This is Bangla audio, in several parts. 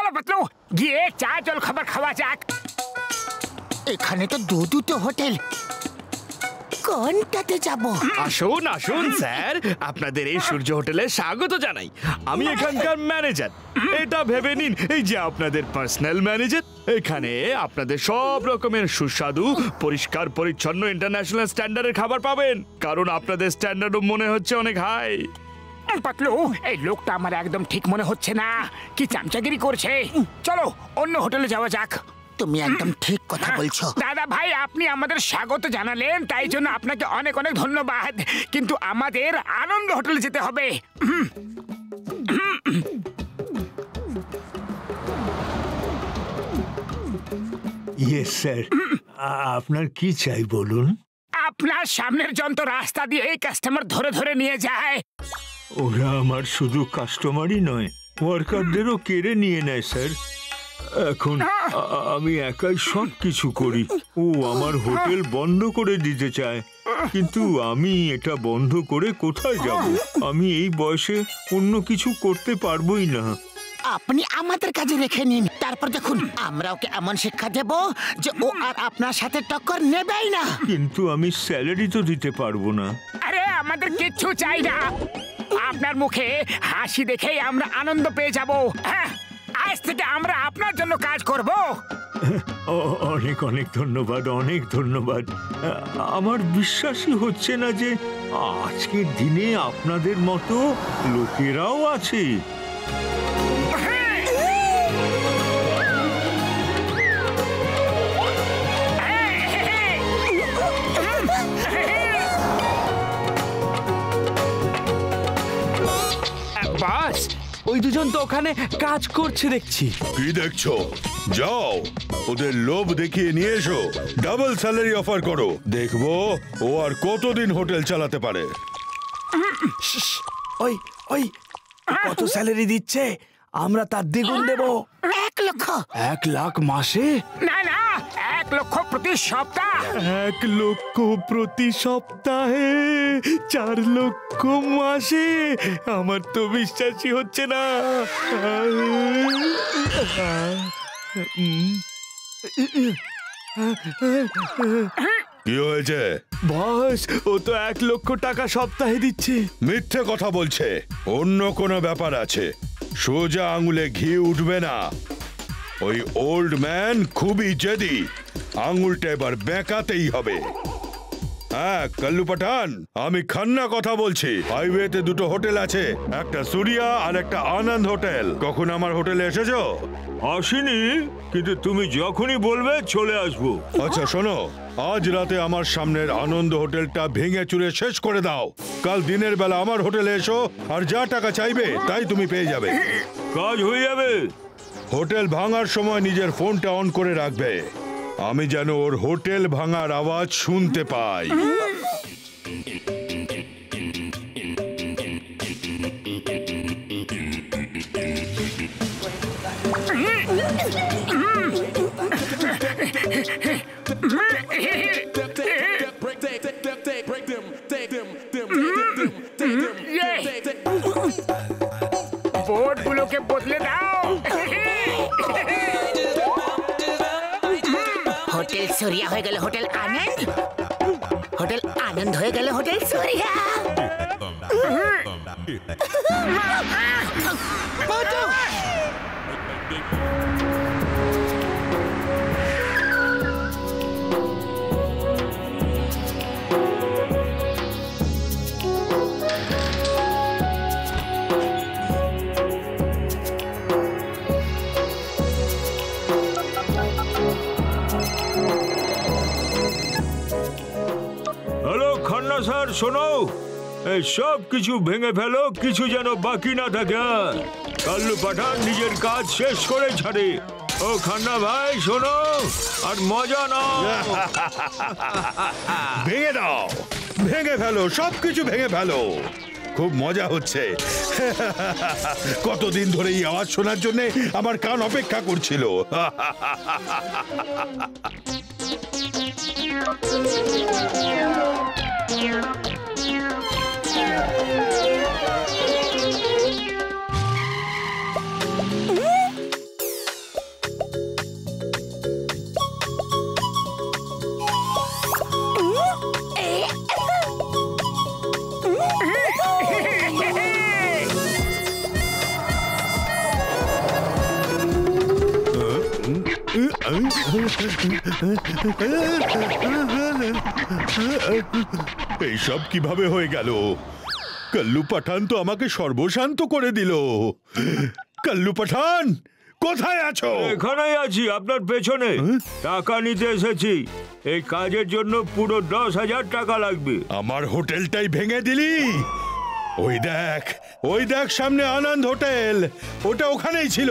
চলো পাতলু, গিয়ে চা জল খাবার খাওয়া যাক। এখানে তো দুটো হোটেল, কোনটাতে যাব? আসুন আসুন স্যার, আপনাদের এই সূর্য হোটেলে স্বাগত জানাই। আমি এখানকার ম্যানেজার। এটা ভেবে নিন এই যে আপনাদের পার্সোনাল ম্যানেজার। এখানে আপনাদের সব রকমের সুস্বাদু পরিষ্কার পরিচ্ছন্ন ইন্টারন্যাশনাল স্ট্যান্ডার্ডের খাবার পাবেন, কারণ আপনাদের স্ট্যান্ডার্ডও মনে হচ্ছে অনেক হাই। পাতলু, এই লোকটা আমার একদম ঠিক মনে হচ্ছে না, কি চামচাগিরি করছে। চলো অন্য হোটেলে যাওয়া যাক। তুমি একদম ঠিক কথা বলছো দাদা ভাই, আপনি আমাদের স্বাগত জানালেন, তাই জন্য আপনাকে অনেক অনেক ধন্যবাদ, কিন্তু আমাদের আনন্দ হোটেলে যেতে হবে। ইয়েস স্যার, আপনার কি চাই বলুন? আপনার সামনের যন্ত্র রাস্তা দিয়ে এই কাস্টমার ধরে ধরে নিয়ে যায়। ওরা আমার শুধু কাস্টমারই নয়, ওয়ার্কারদেরও কেড়ে নিয়ে নেয় স্যার। এখন আমি একাই সব কিছু করি। ও আমার হোটেল বন্ধ করে দিতে চায়, কিন্তু আমি এটা বন্ধ করে কোথায় যাব? আমি এই বয়সে অন্য কিছু করতে পারবোই না। আপনি আমাদের কাজে রেখে নিন, তারপর দেখুন আমরা ওকে এমন শিক্ষা দেব যে ও আর আপনার সাথে টক্কর নেবেই না। কিন্তু আমি স্যালারি তো দিতে পারবো না। আরে আমাদের কিচ্ছু চাই না, আপনার মুখে হাসি দেখেই আমরা আনন্দ পেয়ে যাব। হ্যাঁ, আজ থেকে আমরা আপনার জন্য কাজ করব। অনেক অনেক ধন্যবাদ, অনেক ধন্যবাদ। আমার বিশ্বাসই হচ্ছে না যে আজকের দিনে আপনাদের মতো লোকেরাও আছে। বাস, ওই দুজন তো ওখানে কাজ করছে দেখছি। কি দেখছো? যাও ওদের লোভ দেখিয়ে নিয়ে এসো, ডাবল স্যালারি অফার করো। দেখবো ও আর কতদিন হোটেল চালাতে পারে। ওই ওই কত স্যালারি দিচ্ছে? আমরা তার দ্বিগুণ দেব। 1 লক্ষ। 1 লাখ মাসে? না না, 1 লক্ষ প্রতি সপ্তাহ। 1 লক্ষ প্রতি সপ্তাহে, 4 লক্ষ মাসে। আমার তো বিশ্বাসই হচ্ছে না। কি হয়েছে? বস, ও তো 1 লক্ষ টাকা সপ্তাহে দিচ্ছে। মিথ্যে কথা বলছে, অন্য কোনো ব্যাপার আছে। সোজা আঙুলে ঘি উঠবে না। ওই ওল্ড ম্যান খুবই জেদি, আঙুলটা এবার বেঁকাতেই হবে। হ্যাঁ কাল্লু পাঠান, আমি খান্না কথা বলছি। হাইওয়েতে 2টো হোটেল আছে, একটা সুরিয়া আর একটা আনন্দ হোটেল। কখন আমার হোটেলে এসেছো? আসিনি, কিন্তু তুমি যখনই বলবে চলে আসবো। আচ্ছা শোনো, আজ রাতে আমার সামনের আনন্দ হোটেলটা ভেঙে চুরে শেষ করে দাও। কাল দিনের বেলা আমার হোটেলে এসো, আর যা টাকা চাইবে তাই তুমি পেয়ে যাবে। কাজ হয়ে যাবে। হোটেল ভাঙার সময় নিজের ফোনটা অন করে রাখবে, আমি যেন ওর হোটেল ভাঙার আওয়াজ শুনতে পাই। বোর্ডগুলোকে বদলে দাও। হোটেল সুরিয়া হয়ে গেল হোটেল আনন্দ, হোটেল আনন্দ হয়ে গেল hotel Suriya. Hello Khanna sir, শোনো, এই সব কিছু ভেঙে ফেলো, কিছু যেন বাকি না থাকে। কাল্লু পাঠান নিজের কাজ শেষ করে ছাড়ে। ও খান্না ভাই শোনো, আর মজা নাও। ভেঙে দাও, ভেঙে ফেলো, সবকিছু ভেঙে ফেলো। খুব মজা হচ্ছে। কতদিন ধরে এই আওয়াজ শোনার জন্য আমার কান অপেক্ষা করছিল। এইসব কিভাবে হয়ে গেল? কল্লু পাঠান তো আমাকে সর্বশান্ত করে দিল। কল্লু পাঠান, কোথায় আছো? এখানেই আছি, আপনার পেছনে। টাকা নিতে এসেছি। এই কাজের জন্য পুরো 10,000 টাকা লাগবে। আমার হোটেলটাই ভেঙে দিলি? ওই দেখ সামনে আনন্দ হোটেল, ওটা ওখানেই ছিল।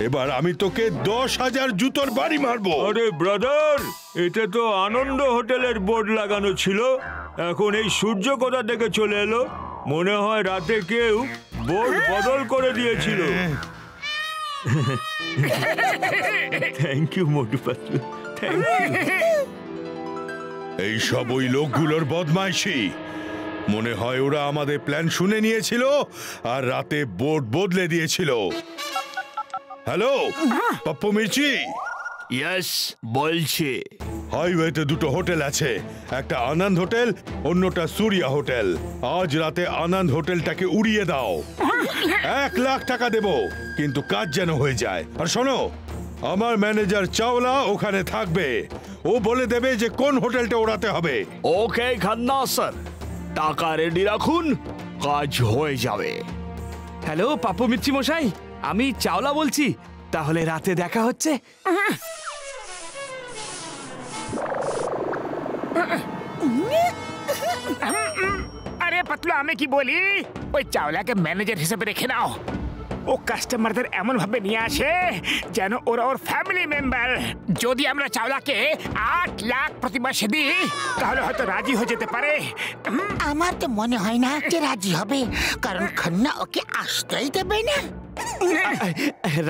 এবার আমি তোকে 10,000 জুতোর বাড়ি মারবো। আরে ব্রাদার, এটা তো আনন্দ হোটেলের বোর্ড লাগানো ছিল। এখন এই সূর্য কোথা থেকে চলে এলো? মনে হয় রাতে কেউ বোর্ড বদল করে দিয়েছিল। Thank you Motu Patlu, thank you. এইসব ওই লোকগুলোর বদমাইশি। মনে হয় ওরা আমাদের প্ল্যান শুনে নিয়েছিল আর রাতে বোর্ড বদলে দিয়েছিল। হ্যালো পাপ্পু মির্চি। ইয়েস, বলছি। হাইওয়েতে দুটো হোটেল আছে, একটা আনন্দ হোটেল, অন্যটা সূর্যা হোটেল। আজ রাতে আনন্দ হোটেলটাকে উড়িয়ে দাও। 1 লাখ টাকা দেব, কিন্তু কাজ যেন হয়ে যায়। আর শোনো, আমার ম্যানেজার চাওলা ওখানে থাকবে। ও বলে দেবে যে কোন হোটেলটা ওড়াতে হবে। ওকে খান্না স্যার, টাকা রেডি রাখুন, কাজ হয়ে যাবে। হ্যালো পাপ্পু মির্চি মশাই, আমি চাওলা বলছি। তাহলে রাতে দেখা হচ্ছে। আরে পাতলু, আমি কি বলি, ওই চাওলাকে ম্যানেজার হিসেবে রেখে নাও। ও কাস্টমারদের এমন ভাবে নিয়ে আসে যেন ওরা ওর ফ্যামিলি মেম্বার। যদি আমরা চাওলাকে 8 লাখ প্রতি মাসে দিই, তাহলে হয়তো রাজি হয়ে যেতে পারে। আমার তো মনে হয় না যে রাজি হবে, কারণ খান্না ওকে আসতেই দেবে না।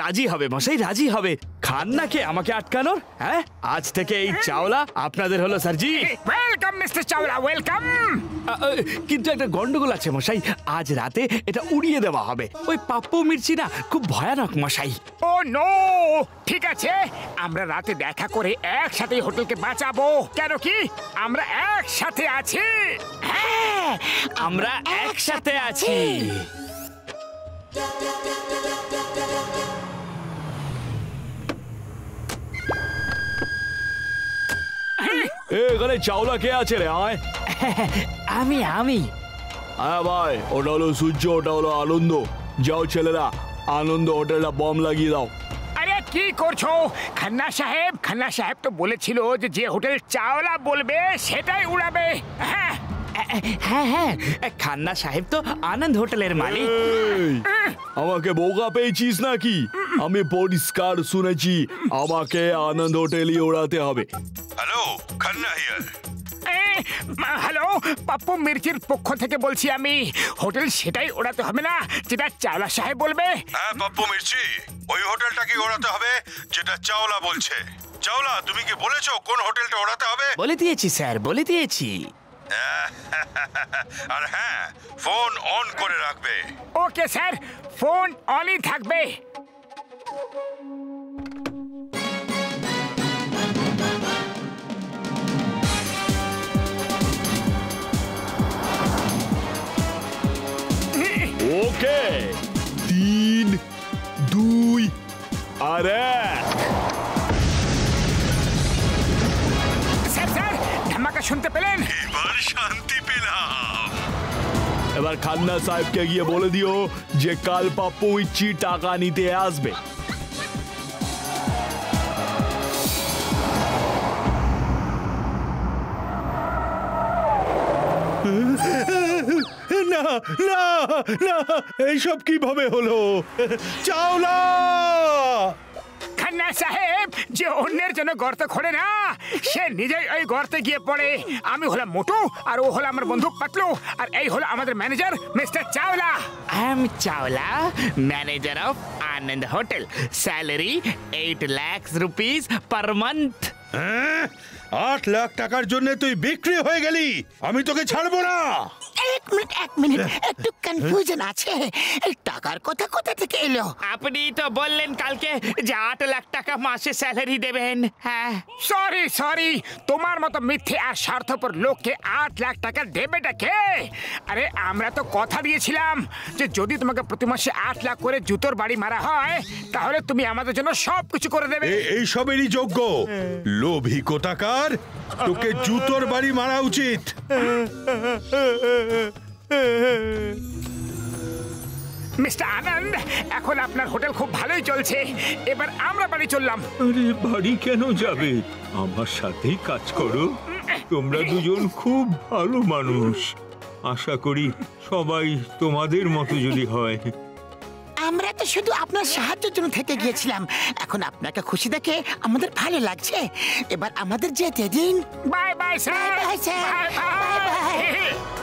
রাজি হবে মশাই, রাজি হবে। খান্নাকে আমাকে আটকানোর? হ্যাঁ, আজ থেকে এই চাওলা আপনাদের হলো স্যারজি। Welcome mister Chawla, welcome. কিন্তু একটা গন্ডগোল আছে মশাই, আজ রাতে এটা উড়িয়ে দেওয়া হবে। ওই পাপ্পু মির্চি না খুব ভয়ানক মশাই। ও নো, ঠিক আছে, আমরা রাতে দেখা করে একসাথে হোটেলকে বাঁচাবো। কেন কি আমরা একসাথে আছি? হ্যাঁ, আমরা একসাথে আছি। এখানে চাওলা কে আছে রে? আয়। আমি হ্যাঁ ভাই, ওটা হলো সূর্য, ওটা হলো আনন্দ। যাও ছেলেরা, আনন্দ হোটেলটা বম লাগিয়ে দাও। আরে কি করছো খান্না সাহেব তো বলেছিল যে যে হোটেল চাওলা বলবে সেটাই উড়াবে। হ্যাঁ হ্যাঁ, খান্না সাহেব তো আনন্দ হোটেলের মালিক। আমাকে বোকা পেয়েছিস নাকি? আমি পরিষ্কার শুনেছি আমাকে আনন্দ হোটেলই ওড়াতে হবে। Hello, Khanna here. Hello, Pappu মির্চির পক্ষ থেকে বলছি আমি। হোটেল সেটাই ওড়াতে হবে না যেটা চাওলা সাহেব বলবে। হ্যাঁ পাপ্পু মির্চি, ওই হোটেলটাকে ওড়াতে হবে যেটা চাওলা বলছে। চাওলা, তুমি কি বলেছো কোন হোটেলটা ওড়াতে হবে? বলে দিয়েছি স্যার, বলে দিয়েছি। আর হ্যাঁ, ফোন অন করে রাখবে। ওকে স্যার, ফোন অনই থাকবে। ওকে, 3, 2 আর 1। স্যার ধামাকা শুনতে পেলেন? এবার শান্তি পেলাম। এবার খান্না সাহেবকে গিয়ে বলে দিও যে কাল পাপ্পু মির্চি টাকা নিতে আসবে। না না না, এইসব কিভাবে হলো? চাওলা! খান্না সাহেব যে অন্যের জন্য গর্ত খোঁড়ে না, সে নিজেই ওই গর্তে গিয়ে পড়ে। আমি হলাম মোটু আর ও হলো আমার বন্ধু পাতলু, আর এই হলো আমাদের manager mister Chawla. I'm Chawla, manager of Anand Hotel. Salary 8 lakhs rupees per month. 8 lakh টাকার জন্য তুই বিক্রি হয়ে গেলি? আমি তোকে ছাড়বো না। এক মিনিট, একটু কনফিউশন আছে, এই টাকার কথা কোথা থেকে এলো? আপনি তো বললেন কালকে যে 8 লাখ টাকা মাসে স্যালারি দেবেন। হ্যাঁ, সরি সরি, তোমার মতো মিথ্যে আর স্বার্থপর লোককে 8 লাখ টাকা দেবেটা কে? আরে আমরা তো কথা দিয়েছিলাম যে যদি তোমাকে প্রতি মাসে 8 লাখ করে জুতোর বাড়ি মারা হয় তাহলে তুমি আমাদের জন্য সবকিছু করে দেবে। এই সবেরই যোগ্য লোভী কোটাকার, তোকে জুতোর বাড়ি মারা উচিত। মিস্টার আনন্দ, এখন আপনার হোটেল খুব ভালোই চলছে, এবার আমরা বাড়ি চললাম। আরে বাড়ি কেন যাবে? আমার সাথেই কাজ করো। তোমরা দুজন খুব ভালো মানুষ। আশা করি সবাই তোমাদের মতো যদি হয়। আমরা তো শুধু আপনার সাহায্যের জন্য থেকে গিয়েছিলাম, এখন আপনাকে খুশি দেখে আমাদের ভালো লাগছে। এবার আমাদের যেতে দিন। Bye bye sir. Bye bye sir. Bye bye bye. By.